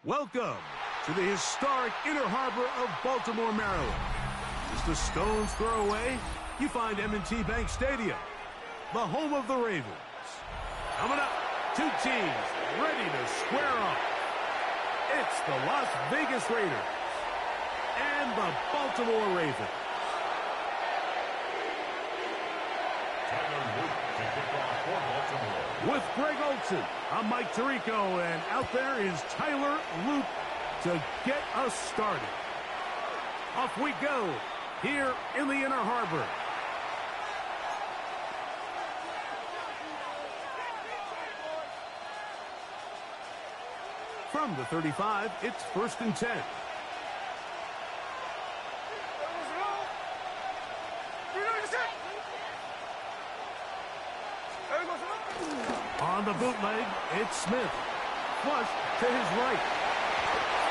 Welcome to the historic Inner Harbor of Baltimore, Maryland. Just a stone's throw away, you find M&T Bank Stadium, the home of the Ravens. Coming up, two teams ready to square off. It's the Las Vegas Raiders and the Baltimore Ravens. With Greg Olson, I'm Mike Tirico, and out there is Tyler Luke to get us started. Off we go here in the Inner Harbor. From the 35, it's 1st and 10. On the bootleg, it's Smith. Flush to his right.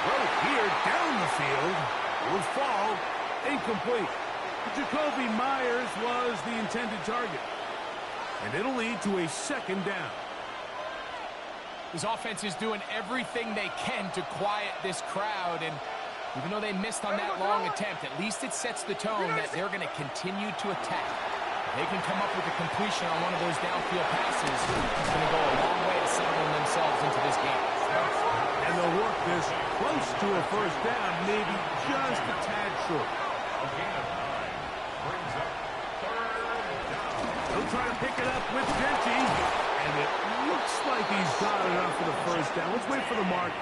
Throw here down the field. Will fall. Incomplete. Jacoby Myers was the intended target. And it'll lead to a 2nd down. This offense is doing everything they can to quiet this crowd. And even though they missed on that long attempt, at least it sets the tone that they're going to continue to attack. They can come up with a completion on one of those downfield passes. It's going to go a long way to settling themselves into this game. And they'll work this close to a 1st down, maybe just a tad short. They'll try to pick it up with Genty. And it looks like he's got enough for the 1st down. Let's wait for the mark.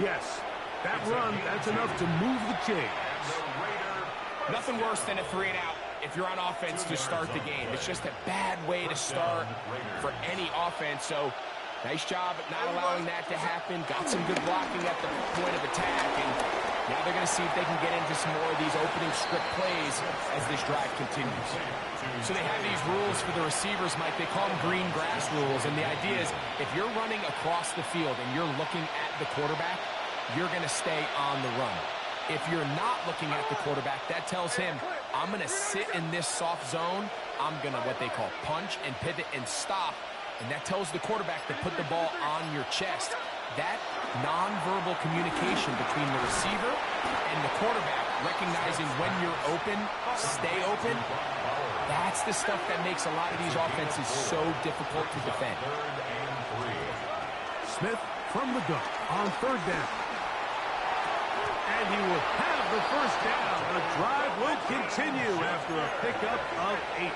Yes, that run, that's enough to move the chains. Nothing worse than a 3-and-out. If you're on offense to start the game. It's just a bad way to start for any offense. So, nice job at not allowing that to happen. Got some good blocking at the point of attack. And now they're going to see if they can get into some more of these opening script plays as this drive continues. So they have these rules for the receivers, Mike. They call them green grass rules. And the idea is if you're running across the field and you're looking at the quarterback, you're going to stay on the run. If you're not looking at the quarterback, that tells him, I'm going to sit in this soft zone. I'm going to what they call punch and pivot and stop. And that tells the quarterback to put the ball on your chest. That nonverbal communication between the receiver and the quarterback, recognizing when you're open, stay open, that's the stuff that makes a lot of these offenses so difficult to defend. Smith from the gun on 3rd down. And he will have the 1st down. The drive will continue after a pickup of 8.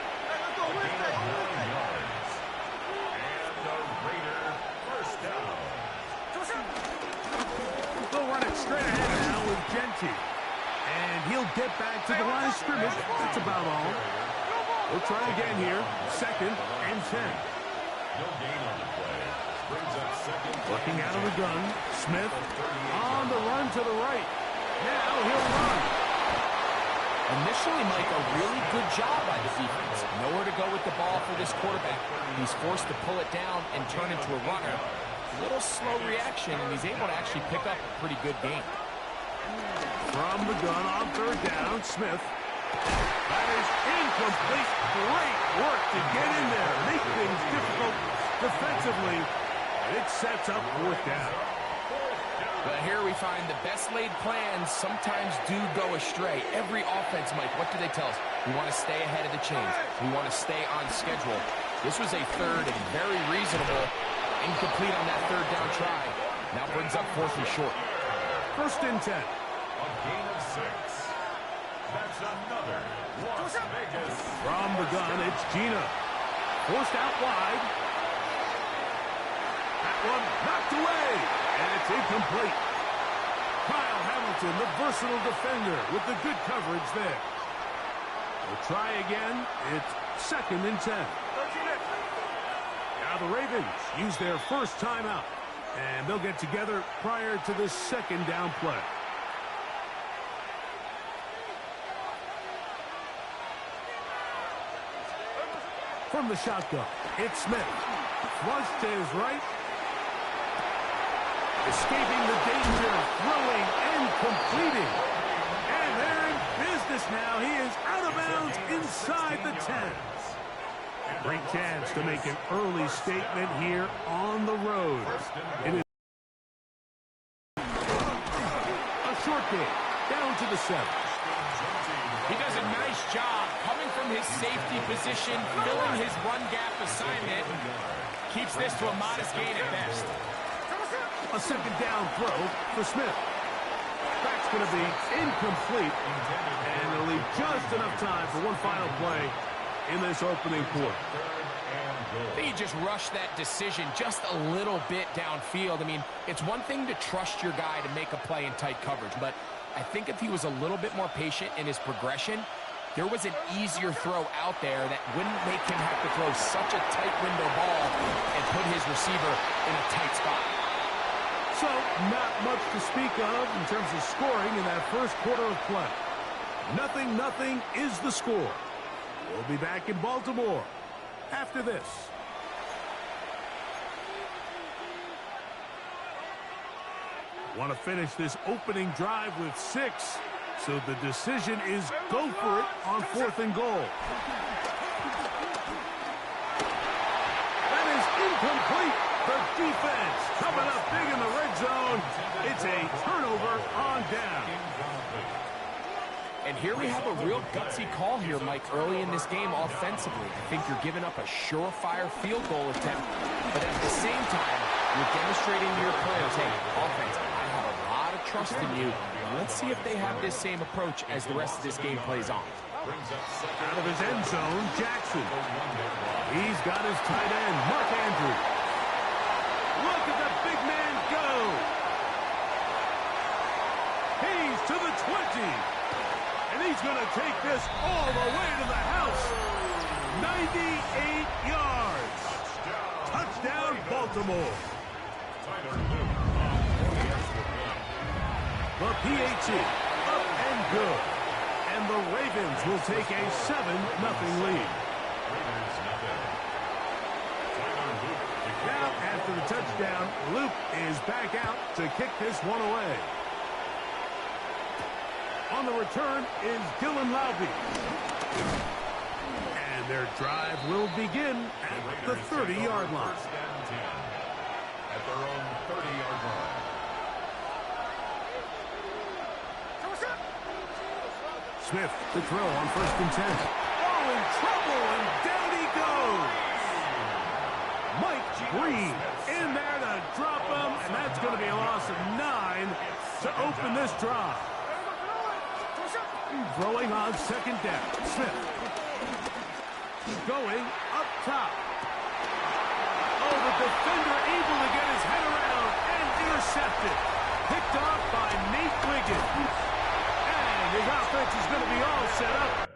They'll run it straight ahead now with Genty. And he'll get back to the line of scrimmage. That's about all. We'll try again here. 2nd and 10. Working out of the gun. Smith on the run to the right. Now he'll run. Initially, Mike, a really good job by the defense. Nowhere to go with the ball for this quarterback. He's forced to pull it down and turn into a runner. A little slow reaction, and he's able to actually pick up a pretty good game. From the gun on 3rd down, Smith. That is incomplete. Great work to get in there. Make things difficult defensively. And it sets up 4th down. But here we find the best laid plans sometimes do go astray. Every offense, Mike, what do they tell us? We want to stay ahead of the chains. We want to stay on schedule. This was a 3rd and very reasonable. Incomplete on that 3rd down try. Now brings up 4th and short. 1st and 10. A gain of 6. That's another Las Vegas. From the gun, it's Gina. Forced out wide. That one knocked away. And it's incomplete. Kyle Hamilton, the versatile defender, with the good coverage there. We'll try again. It's 2nd and 10. Now the Ravens use their 1st timeout. And they'll get together prior to this 2nd down play. From the shotgun, it's Smith. Flush to his right. Escaping the danger, throwing and completing. And they're in business now. He is out of bounds inside the 10. Great chance to make an early statement here on the road. It is gain. Down to the 7. He does a nice job coming from his safety position, filling his run gap assignment. Keeps this to a modest gain at best. A second down throw for Smith. That's going to be incomplete, and they'll leave just enough time for one final play in this opening quarter. I think he just rushed that decision just a little bit downfield. I mean, it's one thing to trust your guy to make a play in tight coverage, but I think if he was a little bit more patient in his progression, there was an easier throw out there that wouldn't make him have to throw such a tight window ball and put his receiver in a tight spot. So, not much to speak of in terms of scoring in that first quarter of play. 0-0 is the score. We'll be back in Baltimore after this. Want to finish this opening drive with 6, so the decision is go for it on 4th and goal. That is incomplete. The defense coming up big in the red zone. It's a turnover on down. And here we have a real gutsy call here, Mike, early in this game offensively. I think you're giving up a surefire field goal attempt, but at the same time, you're demonstrating to your players, hey, offense, I have a lot of trust in you. Let's see if they have this same approach as the rest of this game plays on. Out of his end zone, Jackson. He's got his tight end, Mark Andrews. Look at the big man go. He's to the 20. And he's going to take this all the way to the house. 98 yards. Touchdown, Baltimore. The PAT up and good. And the Ravens will take a 7-0 lead. Now, after the touchdown, Luke is back out to kick this one away. On the return is Dylan Lowby. And their drive will begin at the 30-yard line. At their own 30-yard line. Smith, the throw on 1st and 10. Oh, in trouble, and down he goes. Mike Green in there to drop him, and that's going to be a loss of 9 to open this drive. Throwing on 2nd down. Smith. Going up top. Oh, the defender able to get his head around and intercepted. Picked off by Nate Wiggins. And his offense is going to be all set up.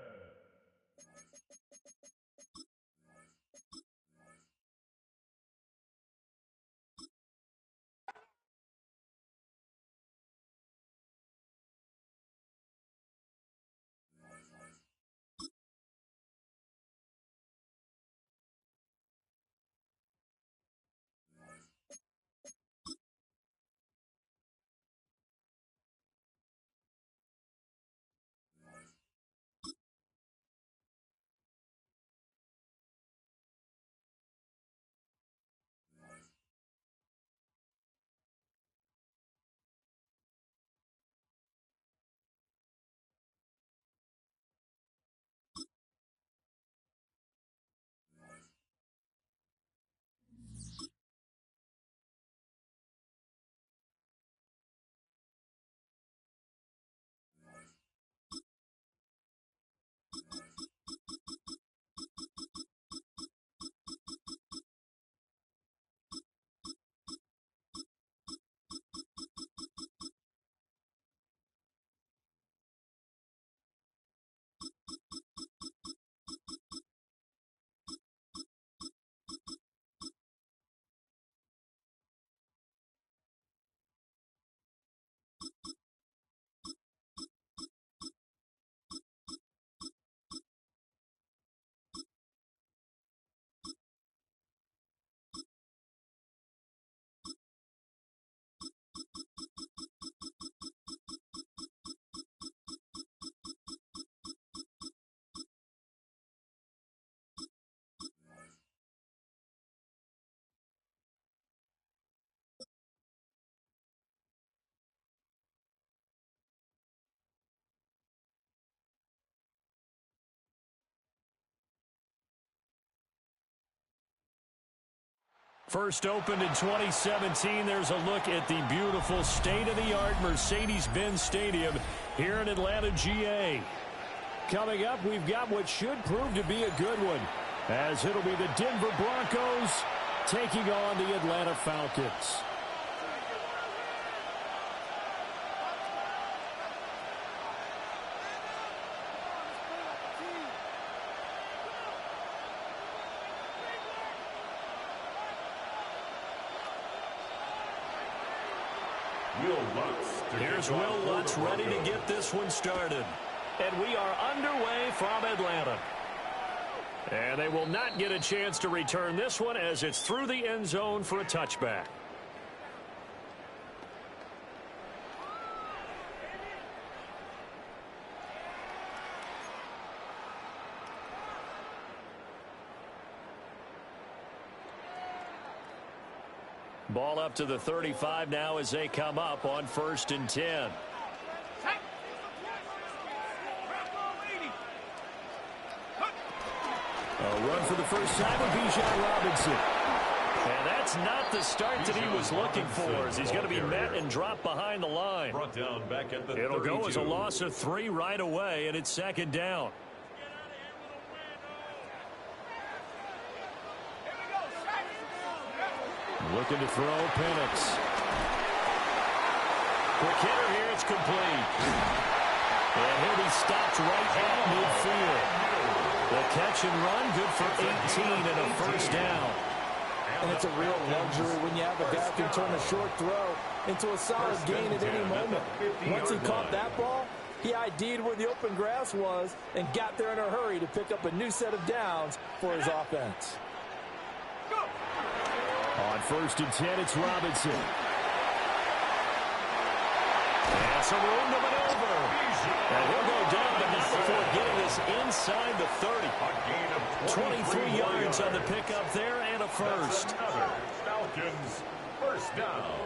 First opened in 2017. There's a look at the beautiful state-of-the-art Mercedes-Benz Stadium here in Atlanta, GA. Coming up, we've got what should prove to be a good one, as it'll be the Denver Broncos taking on the Atlanta Falcons. Here's Will Lutz ready to get this one started. And we are underway from Atlanta. And they will not get a chance to return this one as it's through the end zone for a touchback. Ball up to the 35 now as they come up on 1st and 10. A run for the first time with Bijan Robinson. And that's not the start that he was looking for, as he's going to be met and dropped behind the line. It'll go as a loss of 3 right away, and it's 2nd down. Looking to throw, Penix. Quick hitter here, it's complete. And he'll be stopped right at midfield. The catch and run, good for 18 and a first down. And it's a real luxury when you have a guy who can turn a short throw into a solid gain at any moment. Once he caught that ball, he ID'd where the open grass was and got there in a hurry to pick up a new set of downs for his offense. On 1st and 10, it's Robinson. And some room to maneuver. And he'll go down, but not before getting this inside the 30. 23 yards on the pickup there and a first. Falcons, first down.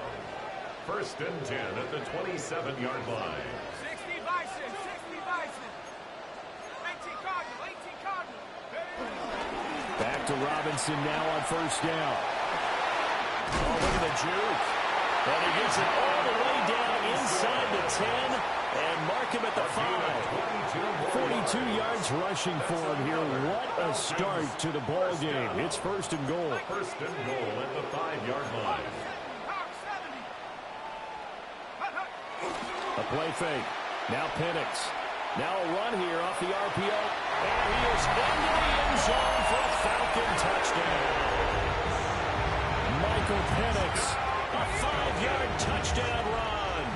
1st and 10 at the 27-yard line. 60 Bison, 60 Bison. 18 Cardinal, 18 Cardinal. Back to Robinson now on 1st down. Oh, look at the juke. And he gets it all the way down inside the 10 and mark him at the 5. 42 yards rushing for him here. What a start to the ball game. It's 1st and goal. 1st and goal at the 5-yard line. A play fake. Now Penix. Now a run here off the RPO. And he is into the end zone for a Falcon touchdown. Michael Penix, a 5-yard touchdown run.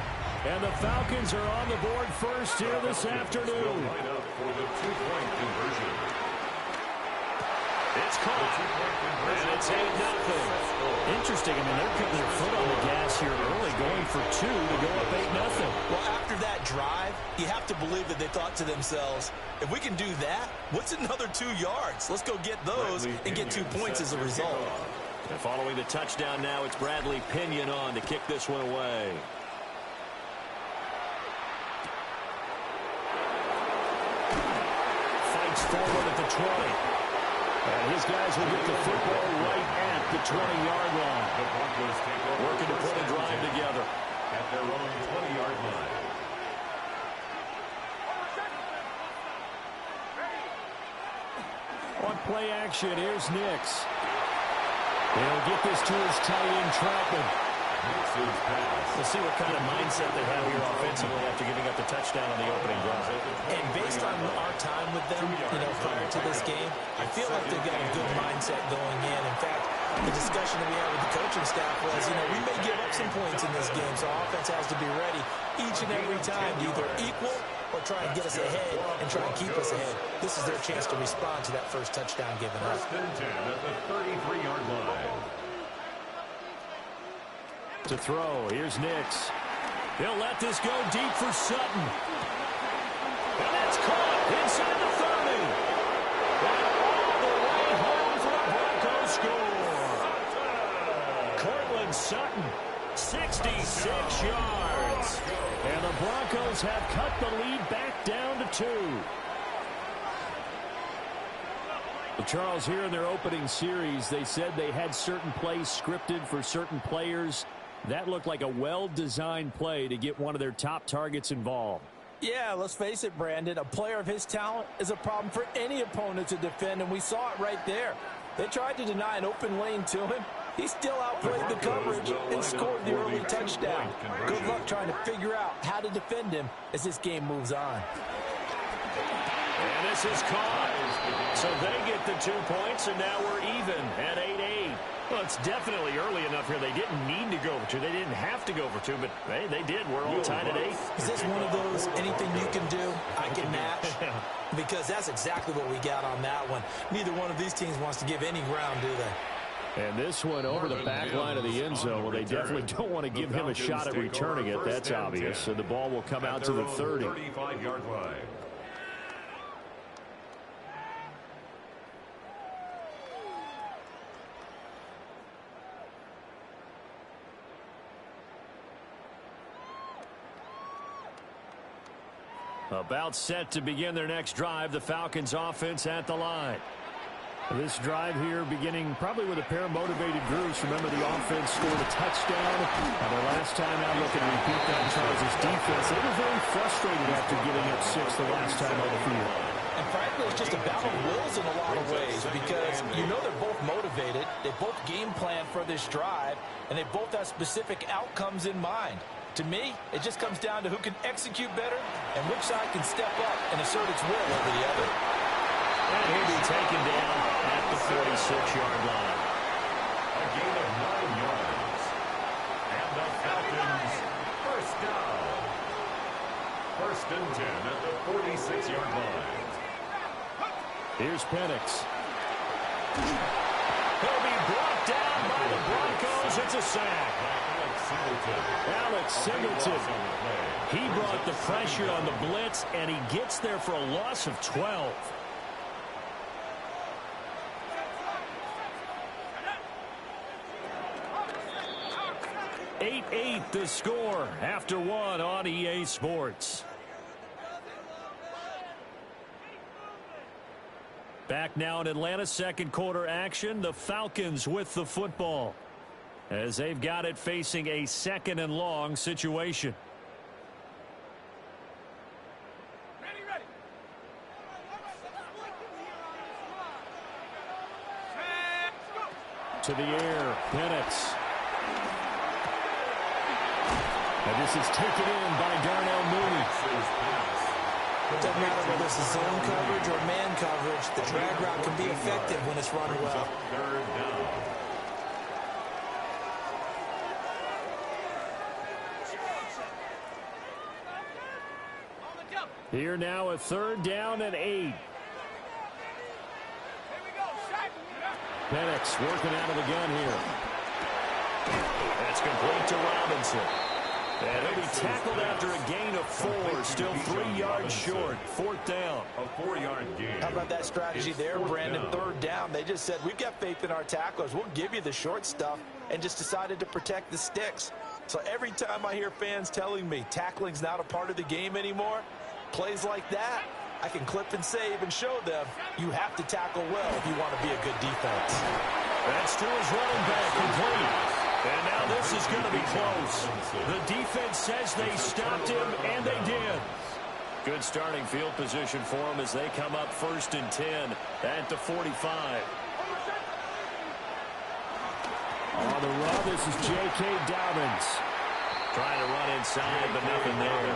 And the Falcons are on the board first here this afternoon. Right up for the 2-point conversion. It's caught. And it's 8-0. Interesting. I mean, they're putting their foot on the gas here early, going for 2 to go up 8-0. Well, after that drive, you have to believe that they thought to themselves, if we can do that, what's another 2 yards? Let's go get those and get 2 points as a result. And following the touchdown now, it's Bradley Pinion on to kick this one away. Fights forward at the 20. And his guys will get the football right at the 20-yard line. The Broncos take over. Working to put a drive together. At their own 20-yard line. On play action, here's Nix. He'll get this to his tight end, Troutman. We'll see what kind of mindset they have here offensively after giving up the touchdown on the opening drive. And based on our time with them, prior to this game, I feel like they've got a good mindset going in. In fact, the discussion that we had with the coaching staff was, we may give up some points in this game, so our offense has to be ready each and every time to either equal or try and get us ahead and try and keep us ahead. This is their chance to respond to that first touchdown given up. 1st and 10 at the 33-yard line. To throw, here's Nix. He'll let this go deep for Sutton. And that's caught inside the 30. And all the way home for a Broncos score. Cortland Sutton, 66 yards. And the Broncos have cut the lead back down to 2. Well, Charles, here in their opening series, they said they had certain plays scripted for certain players. That looked like a well-designed play to get one of their top targets involved. Yeah, let's face it, Brandon. A player of his talent is a problem for any opponent to defend, and we saw it right there. They tried to deny an open lane to him. He still outplayed the coverage and scored the early touchdown. Good luck trying to figure out how to defend him as this game moves on. And this is caught. So they get the 2 points, and now we're even at 8-8. Well, it's definitely early enough here. They didn't need to go for 2. They didn't have to go for 2, but hey, they did. We're all tied at 8. Is this one of those anything you can do, I can match? Because that's exactly what we got on that one. Neither one of these teams wants to give any ground, do they? And this one over the back line of the end zone. Well, they definitely don't want to give him a shot at returning it. That's obvious. So the ball will come out to the 30. 35-yard line. About set to begin their next drive. The Falcons offense at the line. This drive here beginning probably with a pair of motivated groups. Remember, the offense scored a touchdown. Now, the last time out, looking to repeat that, Charles' defense, they were very frustrated after giving up 6 the last time on the field. And frankly, it's just a battle of wills in a lot of ways because you know they're both motivated. They both game plan for this drive, and they both have specific outcomes in mind. To me, it just comes down to who can execute better and which side can step up and assert its will over the other. And he'll be taken down at the 46-yard line. A gain of 9 yards. And the Falcons, first down. 1st and 10 at the 46-yard line. Here's Penix. He'll be brought down by the Broncos. It's a sack. Alex Singleton. He brought the pressure on the blitz, and he gets there for a loss of 12. 8-8 the score after 1 on EA Sports. Back now in Atlanta, second quarter action. The Falcons with the football as they've got it facing a 2nd and long situation. Ready. To the air, Penix. And this is taken in by Darnell Mooney. It doesn't matter whether it's a zone coverage or man coverage. The drag route can be effective when it's run well. 3rd down. Here now, a 3rd down and 8. Here we go, Shaq. Penix working out of the gun here. That's complete to Robinson. And he'll be tackled after a gain of 4. Still 3 yards short. 4th down. A 4-yard gain. How about that strategy there, Brandon? 3rd down. They just said, we've got faith in our tacklers. We'll give you the short stuff, and just decided to protect the sticks. So every time I hear fans telling me tackling's not a part of the game anymore, plays like that, I can clip and save and show them you have to tackle well if you want to be a good defense. That's to his running back, complete. And now this is going to be close. The defense says they stopped him, and they did. Good starting field position for them as they come up 1st and 10 at the 45. On the run, this is J.K. Dobbins. Trying to run inside, but nothing there.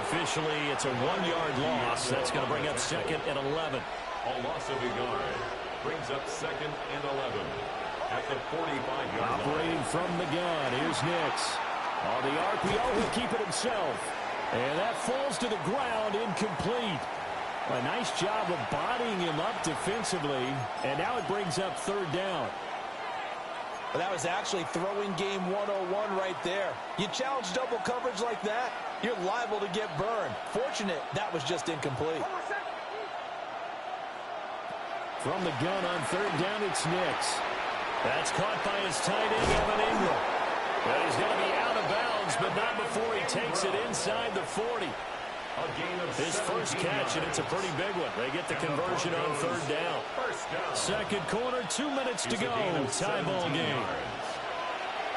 Officially, it's a 1-yard loss. That's going to bring up 2nd and 11. A loss of a yard brings up 2nd and 11 at the 45-yard line. Operating from the gun, here's Nix. On the RPO, he'll keep it himself. And that falls to the ground, incomplete. A nice job of bodying him up defensively, and now it brings up 3rd down. Well, that was actually throwing game 101 right there. You challenge double coverage like that, you're liable to get burned. Fortunate that was just incomplete. From the gun on 3rd down, it's Nix. That's caught by his tight end, Evan Ingram. But he's going to be out of bounds, but not before he takes it inside the 40. His first catch, and it's a pretty big one. They get the conversion on third down. Second quarter, 2 minutes to go. Tie ball game.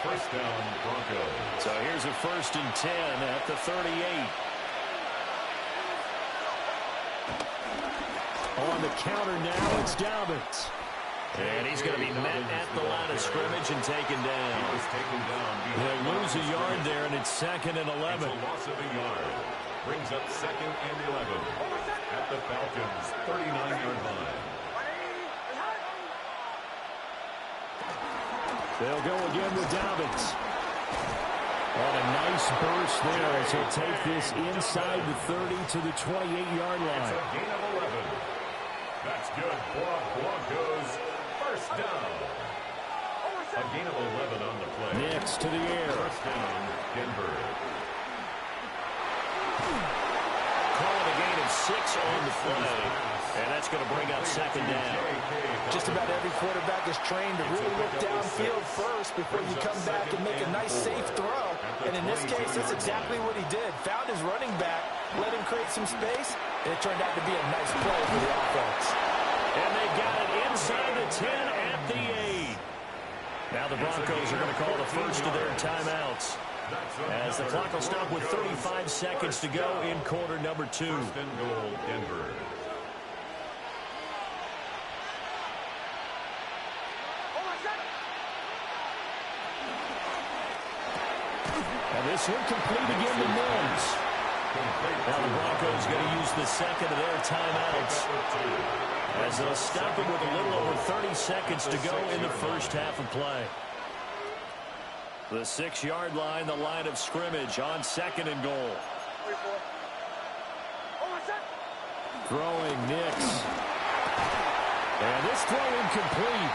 First down, Broncos. So here's a 1st and 10 at the 38. On the counter now, it's Dobbins. And he's going to be met at the line of scrimmage and taken down. He'll lose a yard there, and it's 2nd and 11. It's a loss of a yard. Brings up 2nd and 11 at the Falcons' 39-yard line. They'll go again with Dobbins. On a nice burst there as he'll take this inside the 30 to the 28-yard line. It's a gain of 11. That's good. Broncos. First down. A gain of 11 on the play. Next to the air. First down, Denver. Calling a gain of 6 on the play. And that's going to bring up 2nd down. Just about every quarterback is trained to really look downfield first before you come back and make a nice, safe throw. And in this case, that's exactly what he did. Found his running back, let him create some space, and it turned out to be a nice play for the offense. And they got it inside the 10 at the 8. Now the Broncos are going to call the first of their timeouts, as the clock will stop with 35 seconds to go in quarter number 2. First and goal, Denver. And this one complete again to Mills. Now the Broncos going to use the 2nd of their timeouts, as they'll stop it with a little over 30 seconds to go in the first half of play. The 6-yard line, the line of scrimmage on 2nd and goal. Throwing Nix. And this throw incomplete.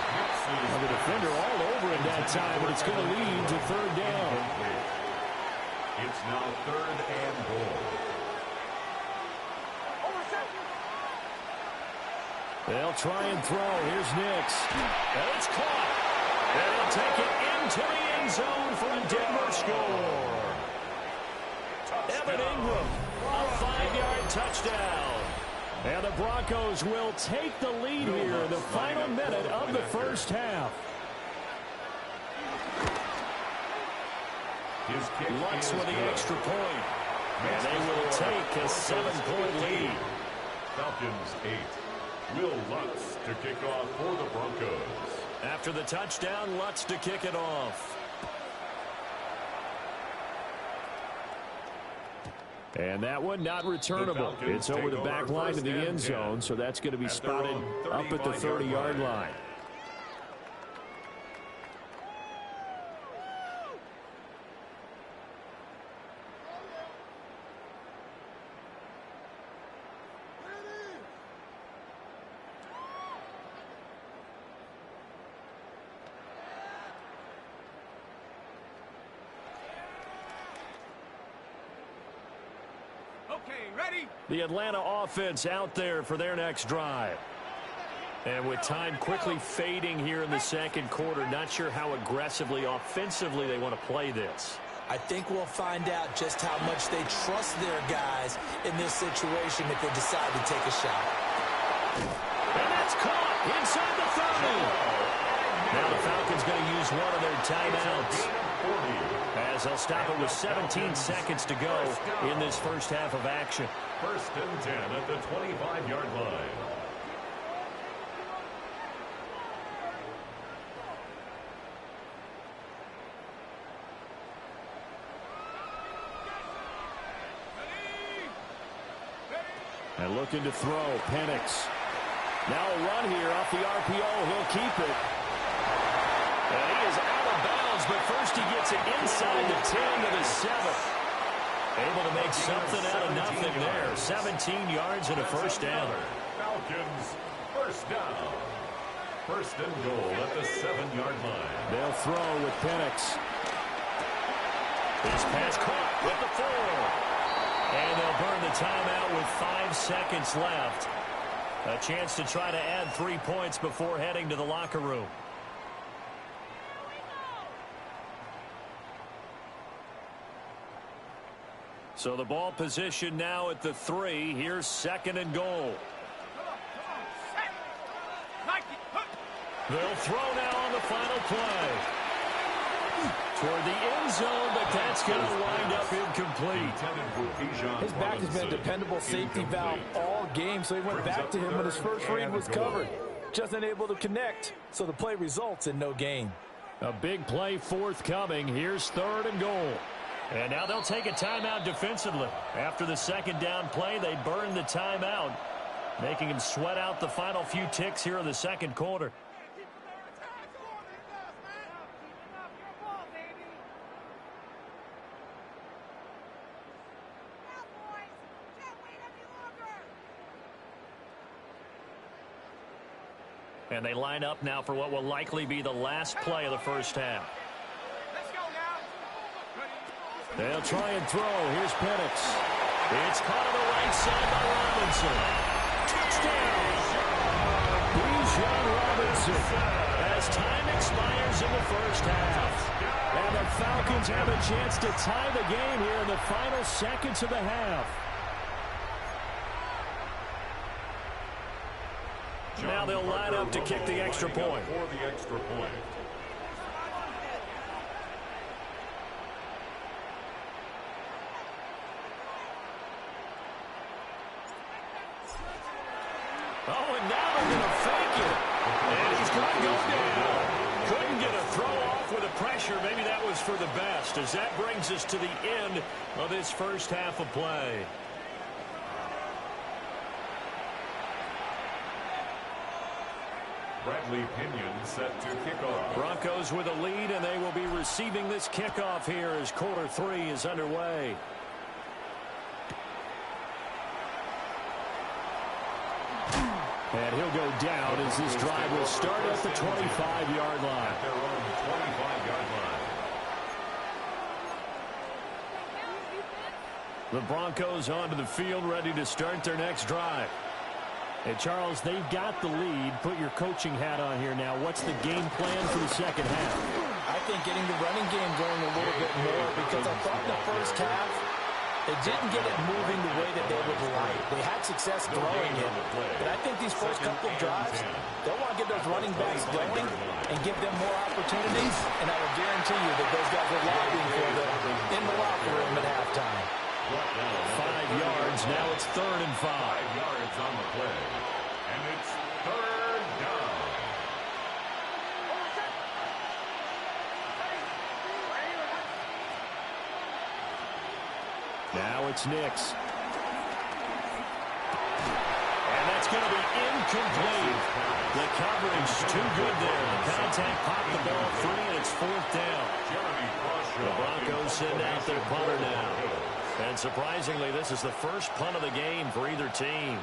Well, the defender all over it that time, but it's going to lead to 3rd down. It's now 3rd and goal. They'll try and throw. Here's Nix. And it's caught. And they'll take it into the end zone for a Denver score. Evan Ingram, a 5-yard touchdown. And the Broncos will take the lead here in the final minute of the first half. Lutz with the extra point. And they will take a 7-point lead. Falcons 8. Will Lutz to kick off for the Broncos. After the touchdown, Lutz to kick it off. And that one not returnable. It's over the back line to the end zone, so that's going to be spotted up at the 30-yard line. Ready? The Atlanta offense out there for their next drive. And with time quickly fading here in the second quarter, not sure how aggressively, offensively they want to play this. I think we'll find out just how much they trust their guys in this situation if they decide to take a shot. And that's caught inside the 30. Now the Falcons going to use one of their timeouts, as they'll stop it with 17 seconds to go in this first half of action. 1st and 10 at the 25-yard line. And looking to throw, Penix. Now a run here off the RPO. He'll keep it. And he is out of bounds, but first he gets it inside the 10 to the 7. Able to make something out of nothing there. 17 yards and a first down. Falcons, first down. 1st and goal at the 7-yard line. They'll throw with Penix. His pass caught with the 4. And they'll burn the timeout with 5 seconds left. A chance to try to add 3 points before heading to the locker room. So the ball position now at the 3. Here's 2nd and goal. They'll throw now on the final play. Toward the end zone, but that's going to wind up incomplete. His back has been a dependable safety valve all game, so he went back to him when his first read was covered. Just unable to connect, so the play results in no gain. A big play forthcoming. Here's 3rd and goal. And now they'll take a timeout defensively. After the 2nd down play, they burn the timeout, making him sweat out the final few ticks here in the 2nd quarter. And they line up now for what will likely be the last play of the first half. Let's go now. They'll try and throw. Here's Penix. It's caught on the right side by Robinson. Touchdown! Bijan Robinson. As time expires in the first half. And the Falcons have a chance to tie the game here in the final seconds of the half. Now they'll line up to kick the extra point. For the extra point. Oh, and now they're going to fake it. And he's going to go down. Couldn't get a throw off with the pressure. Maybe that was for the best, as that brings us to the end of this first half of play. Bradley Pinion set to kick off. Broncos with a lead, and they will be receiving this kickoff here as quarter 3 is underway. And he'll go down as this drive will start at the 25-yard line. At their own 25-yard line. The Broncos onto the field, ready to start their next drive. Hey, Charles, they've got the lead. Put your coaching hat on here now. What's the game plan for the second half? I think getting the running game going a little bit more, because I thought in the first half they didn't get it moving the way that they would like. They had success throwing it, but I think these first couple of drives, they'll want to get those running backs going and give them more opportunities, and I will guarantee you that those guys are lobbying for them in the locker room at halftime. 5 yards. Now it's 3rd and 5. 5 yards on the play. And it's 3rd down. Now it's Nix. And that's going to be incomplete. The coverage too good there. The contact popped the ball free, and it's 4th down. The Broncos send out their punter now. And surprisingly, this is the first punt of the game for either team.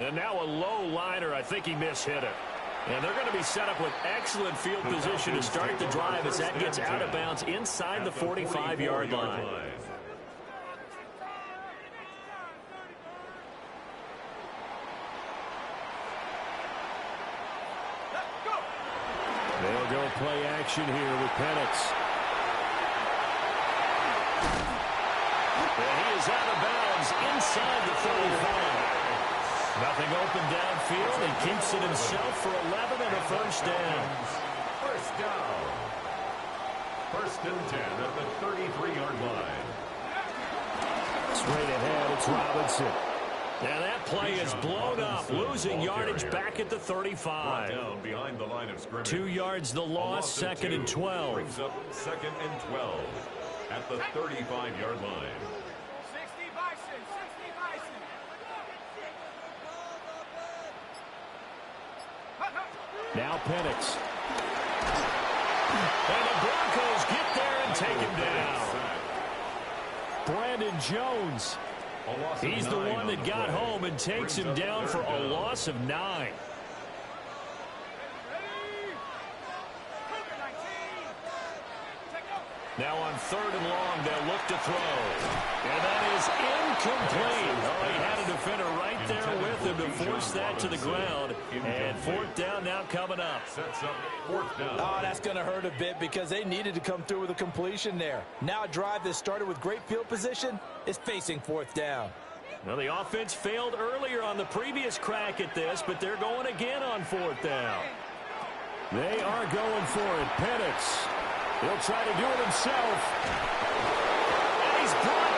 And now a low liner. I think he mishit it. And they're going to be set up with excellent field position to start the drive as that gets out of bounds inside the 45-yard line. They'll go play action here with Penix. And he is out of bounds inside the 35. Nothing open downfield. He keeps it himself for 11 and a first down. First down. 1st and 10 at the 33-yard line. Straight ahead, it's Robinson. Now that play is blown up, losing yardage back at the 35. Down behind the line of scrimmage. 2 yards the loss, 2nd and 12. Brings up 2nd and 12 at the 35-yard line. 60 Bison, 60 Bison. Now Penix. And the Broncos get there and take him down. Brandon Jones. He's the one that got home and takes him down for a loss of 9. Now on 3rd and long, they'll look to throw. And that is incomplete. Oh, he had a defender right there with him to force that to the ground. And 4th down now coming up. Sets up 4th down. Oh, that's going to hurt a bit because they needed to come through with a completion there. Now a drive that started with great field position is facing 4th down. Well, the offense failed earlier on the previous crack at this, but they're going again on 4th down. They are going for it. Penix. He'll try to do it himself. And he's blocked.